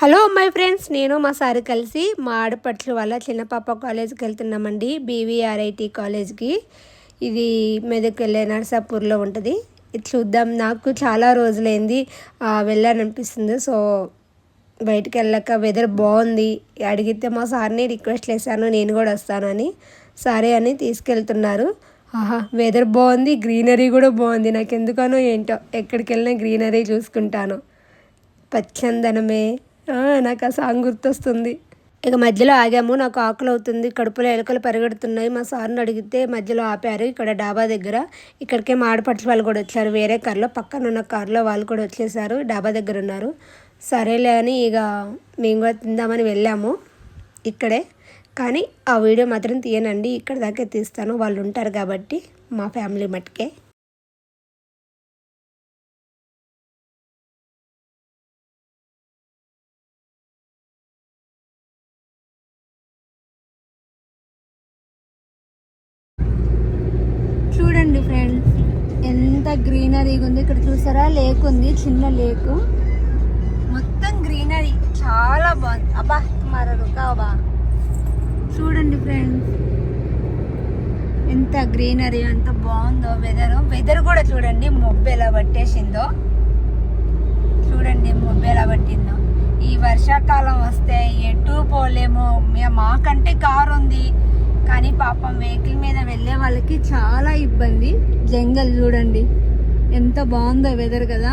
Hello my friends, నేను మా sir కలిసి మా ఆడపడుచు వాళ్ళ చిన్న పాప కాలేజ్కి వెళ్తున్నామండి. బీవీఆర్ఐటి కాలేజ్కి. ఇది మెదక్ వెళ్ళే నర్సాపూర్లో ఉంటుంది. ఇది చూద్దాం. నాకు చాలా రోజులైంది వెళ్ళాలనిపిస్తుంది. సో బయటికి వెళ్ళాక వెదర్ బాగుంది. అడిగితే మా సార్ని రిక్వెస్ట్ చేశాను, నేను కూడా వస్తానని. సరే అని తీసుకెళ్తున్నారు. వెదర్ బాగుంది, గ్రీనరీ కూడా బాగుంది. నాకు ఎందుకనో ఏంటో ఎక్కడికి వెళ్ళినా గ్రీనరీ చూసుకుంటాను. పచ్చందనమే, నాకు ఆ సాంగ్ గుర్తొస్తుంది. ఇక మధ్యలో ఆగాము. నాకు ఆకలి అవుతుంది, కడుపులో ఎలుకలు పరిగెడుతున్నాయి. మా సార్ని అడిగితే మధ్యలో ఆపారు. ఇక్కడ డాబా దగ్గర. ఇక్కడికే మా ఆడపడుచు వాళ్ళు కూడా వచ్చారు. వేరే కార్లో, పక్కన ఉన్న కార్లో వాళ్ళు కూడా వచ్చేసారు. డాబా దగ్గర ఉన్నారు. సరేలే అని ఇక మేము కూడా తిందామని వెళ్ళాము ఇక్కడే. కానీ ఆ వీడియో మాత్రం తీయనండి, ఇక్కడ దాకే తీస్తాను. వాళ్ళు ఉంటారు కాబట్టి, మా ఫ్యామిలీ మట్టుకే. చూడండి ఫ్రెండ్స్, ఎంత గ్రీనరీగా ఉంది. ఇక్కడ చూసారా, లేక్ ఉంది, చిన్న లేక్. మొత్తం గ్రీనరీ, చాలా బాగుంది. అబ్బా మరో కావా. చూడండి ఫ్రెండ్స్, ఎంత గ్రీనరీ, ఎంత బాగుందో. వెదర్ కూడా చూడండి, మబ్బు ఎలా పట్టేసిందో. చూడండి మబ్బు ఎలా పట్టిందో. ఈ వర్షాకాలం వస్తే ఎటు పోలేము. మాకంటే కారు ఉంది, కానీ పాపం వెహికల్ మీద వెళ్ళే వాళ్ళకి చాలా ఇబ్బంది. జంగల్ చూడండి ఎంత బాగుందో వెదర్ కదా,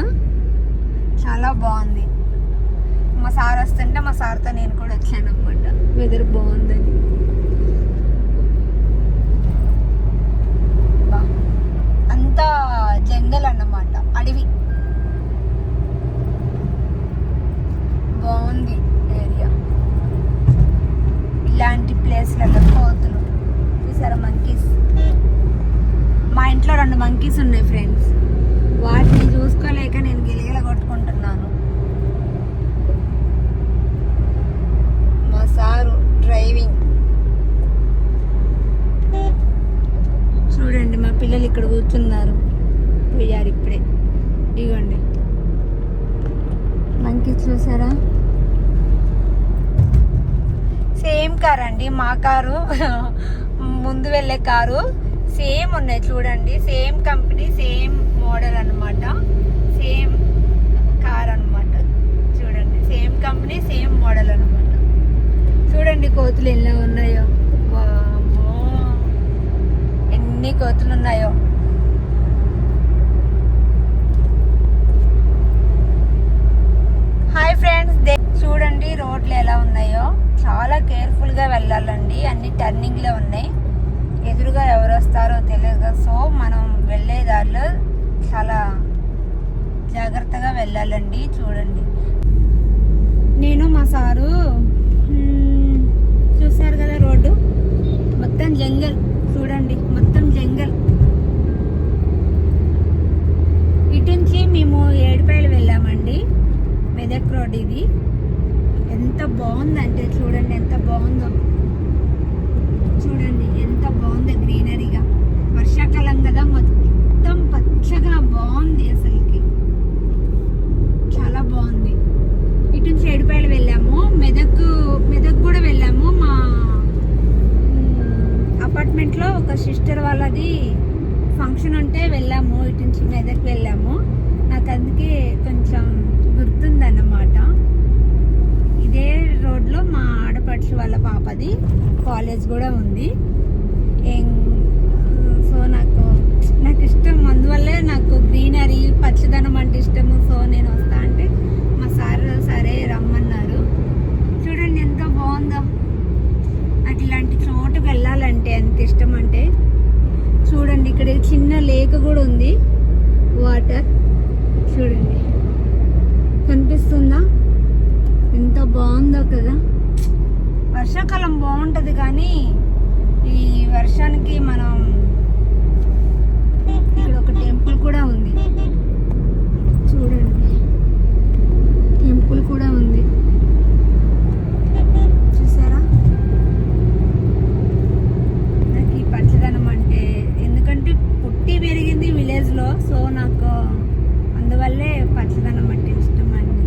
చాలా బాగుంది. మా సార్ వస్తుంటే మా సార్తో నేను కూడా వచ్చాను అనమాట, వెదర్ బాగుందని. అంతా జంగల్ అన్నమాట, అడవి. బాగుంది ఏరియా. ఇలాంటి ప్లేస్లలో కోతులు చూసారా, మంకీస్. మా ఇంట్లో 2 మంకీస్ ఉన్నాయి ఫ్రెండ్స్. వాటిని చూసుకోలేక నేను గిలగిల కొట్టుకుంటున్నాను. మా సారు డ్రైవింగ్. చూడండి మా పిల్లలు ఇక్కడ కూర్చున్నారు, పోయారు ఇప్పుడే. ఇగోండి మంకీస్ చూసారా. సేమ్ కార్ అండి, మా కారు ముందు వెళ్ళే కారు సేమ్ ఉన్నాయి. చూడండి, సేమ్ కంపెనీ, సేమ్ మోడల్ అనమాట, సేమ్ కార్ అనమాట. చూడండి, సేమ్ కంపెనీ, సేమ్ మోడల్ అనమాట. చూడండి కోతులు ఎన్ని ఉన్నాయో, ఎన్ని కోతులు ఉన్నాయో. హాయ్ ఫ్రెండ్స్, చూడండి రోడ్లు ఎలా ఉన్నాయో. చాలా కేర్ఫుల్గా వెళ్ళాలండి, అన్ని టర్నింగ్లో ఉన్నాయి. ఎదురుగా ఎవరు వస్తారో తెలియదు. సో మనం వెళ్ళే దారిలో చాలా జాగ్రత్తగా వెళ్ళాలండి. చూడండి, నేను మా సారు చూసారు కదా, రోడ్డు మొత్తం జంగల్. చూడండి మొత్తం జంగల్. ఇటు నుంచి మేము ఏడుపాయలు వెళ్ళామండి, మెదక్ రోడ్ ఇది. ఎంత బాగుందంటే చూడండి, ఎంత బాగుందో. చూడండి ఎంత బాగుందో గ్రీనరీగా. వర్షాకాలం కదా, మొత్తం పచ్చగా బాగుంది. అసలుకి చాలా బాగుంది. ఇటు నుంచి ఏడుపాయలు వెళ్ళాము, మెదక్ కూడా వెళ్ళాము. మా అపార్ట్మెంట్లో ఒక సిస్టర్ వాళ్ళది ఫంక్షన్ ఉంటే వెళ్ళాము. ఇటు నుంచి మెదక్ వెళ్ళాము. నాకు అందుకే కొంచెం గుర్తుందన్నమాట. ఇదే రోడ్లో మా ఆడపడుచు వాళ్ళ పాపది కాలేజ్ కూడా ఉంది. సో నాకు ఇష్టం, అందువల్లే నాకు గ్రీనరీ, పచ్చదనం అంటే ఇష్టము. సో నేను వస్తా అంటే మా సార్ సరే రమ్మన్నారు. చూడండి ఎంత బాగుందో. నాకు ఇలాంటి చోటుకు వెళ్ళాలంటే ఎంత ఇష్టం అంటే. చూడండి ఇక్కడ చిన్న లేక్ కూడా ఉంది, వాటర్. చూడండి కనిపిస్తుందా, ఎంత బాగుందో కదా. వర్షాకాలం బాగుంటుంది, కానీ ఈ వర్షానికి మనం ఇక్కడ ఒక టెంపుల్ కూడా ఉంది. చూడండి టెంపుల్ కూడా ఉంది, చూసారా. నాకు ఈ పచ్చదనం అంటే, ఎందుకంటే పుట్టి పెరిగింది విలేజ్లో. సో నాకు అందువల్లే పచ్చదనం అంటే ఇష్టం అండి.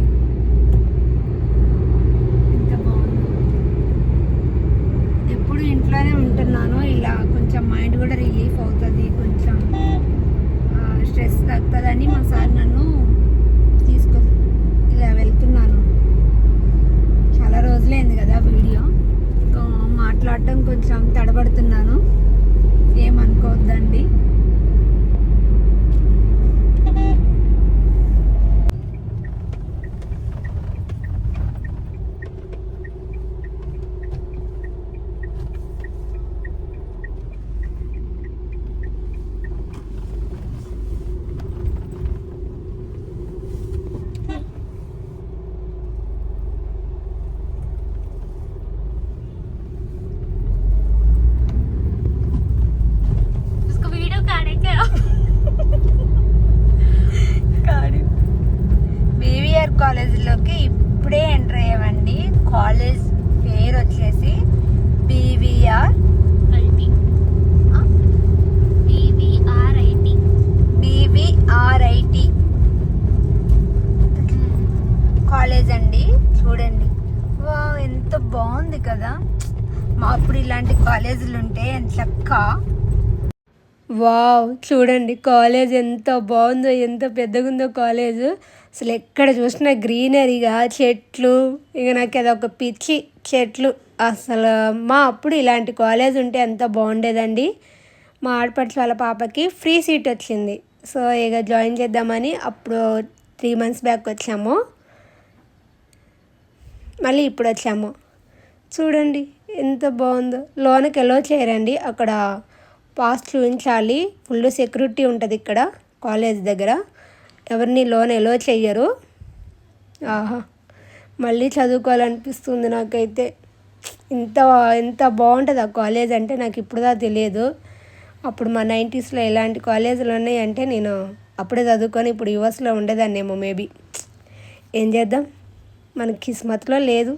కాలేజ్ పేరు వచ్చేసి బీవీఆర్ ఐటీ బీవీఆర్ఐటి కాలేజ్ అండి. చూడండి, వావ్ ఎంత బాగుంది కదా. మా అప్పుడు ఇలాంటి కాలేజీలు ఉంటే ఎంత చక్కగా. వావ్ చూడండి కాలేజ్ ఎంత బాగుందో, ఎంత పెద్దగా ఉందో కాలేజ్. అసలు ఎక్కడ చూసినా గ్రీనరీగా చెట్లు. ఇక నాకు అదొక పిచ్చి చెట్లు. అసలు మా అప్పుడు ఇలాంటి కాలేజ్ ఉంటే ఎంత బాగుండేదండి. మా ఆడపడుచు వాళ్ళ పాపకి ఫ్రీ సీట్ వచ్చింది. సో ఇక జాయిన్ చేద్దామని అప్పుడు 3 months బ్యాక్ వచ్చాము, మళ్ళీ ఇప్పుడు వచ్చాము. చూడండి ఎంత బాగుందో. లోనకి ఎలో చేయరండి, అక్కడ పాస్ చూపించాలి. ఫుల్ సెక్యూరిటీ ఉంటుంది ఇక్కడ కాలేజ్ దగ్గర, ఎవరిని లోన్ ఎలో చెయ్యరు. ఆహా, మళ్ళీ చదువుకోవాలనిపిస్తుంది నాకైతే. ఎంత బాగుంటుంది ఆ కాలేజ్ అంటే నాకు ఇప్పుడుదా తెలియదు. అప్పుడు మా 90sలో ఎలాంటి కాలేజీలు ఉన్నాయంటే నేను అప్పుడే చదువుకొని ఇప్పుడు యూఎస్లో ఉండేదాన్నేమో మేబీ. ఏం చేద్దాం, మనకి కిస్మత్లో లేదు.